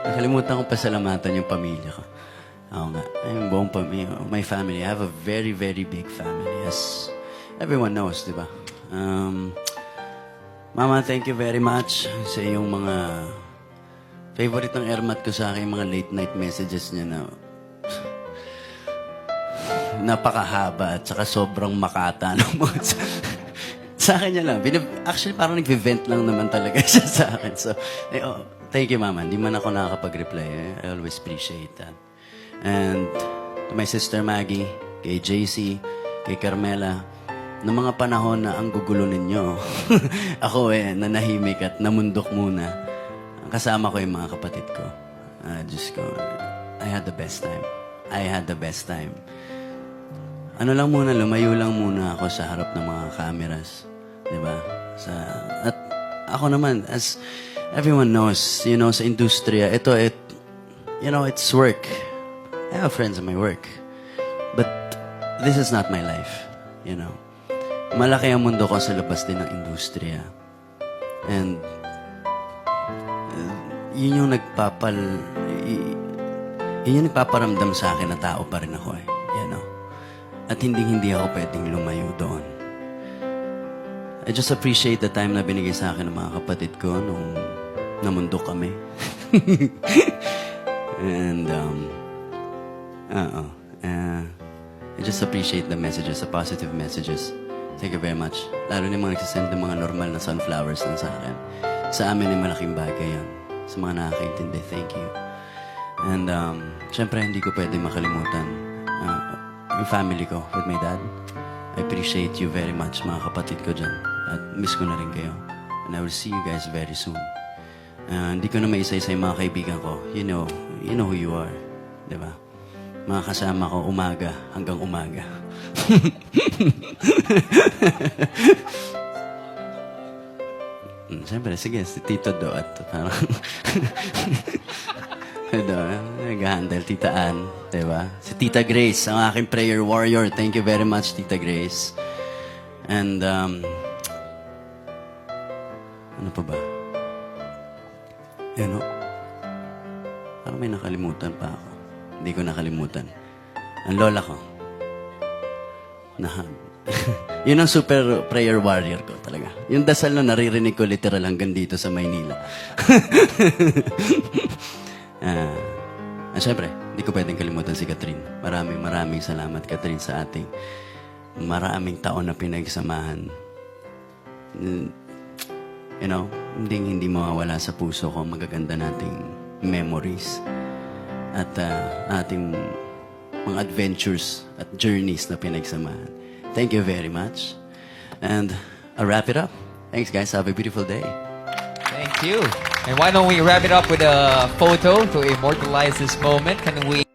Nakalimutan ko pasalamatan yung pamilya ko. Oo nga. Yung buong pamilya. My family. I have a very, very big family. As everyone knows, di ba? Mama, thank you very much sa iyong mga favorite ng Ermat ko sa akin, mga late night messages niya na napakahaba at saka sobrang makata ng mga sa akin niya lang. Actually, parang nag-vent lang naman talaga siya sa akin. So, thank you, Mama. Hindi man ako nakakapag-reply. I always appreciate that. And to my sister Maggie, kay JC, kay Carmela, ng mga panahon na ang gugulo ninyo, ako nanahimik at namundok muna. Kasama ko yung mga kapatid ko. Diyos ko, I had the best time. I had the best time. Ano lang muna, lumayo lang muna ako sa harap ng mga cameras. Diba? At ako naman, as everyone knows, you know, sa industriya, it's work. I have friends in my work. But this is not my life, you know. Malaki ang mundo ko sa labas din ng industriya. And yun yung nagpaparamdam sa akin na tao pa rin ako you know. At hindi ako pwedeng lumayo doon. I just appreciate the time na binigay sa akin ng mga kapatid ko nung namundok kami. And, I just appreciate the messages, the positive messages. Thank you very much. Lalo na yung mga nagsisend ng mga normal na sunflowers lang sa akin. Sa amin ay malaking bagay yun. Sa mga nakakaintindi, thank you. And, syempre, hindi ko pwede makalimutan yung family ko with my dad. I appreciate you very much, mga kapatid ko dyan. At miss ko na rin kayo. And I will see you guys very soon. Hindi ko na maisa-isa yung mga kaibigan ko. You know who you are. Diba? Mga kasama ko umaga hanggang umaga. Siyempre, sige, si Tito Do at parang nag-handle, Tita Ann, diba? Si Tita Grace, ang aking prayer warrior. Thank you very much, Tita Grace. And, ano pa ba? Parang may nakalimutan pa ako. Hindi ko nakalimutan. Ang lola ko. Yun ang super prayer warrior ko talaga. Yung dasal na naririnig ko literal hanggang dito sa Maynila. Siyempre, hindi ko pwedeng kalimutan si Catherine. Maraming salamat, Catherine, sa ating maraming taon na pinagsamahan. You know, hindi mawawala sa puso ko ang magaganda nating memories at ating mga adventures at journeys na pinagsamahan. Thank you very much. And I'll wrap it up. Thanks, guys. Have a beautiful day. Thank you. And why don't we wrap it up with a photo to immortalize this moment? Can we...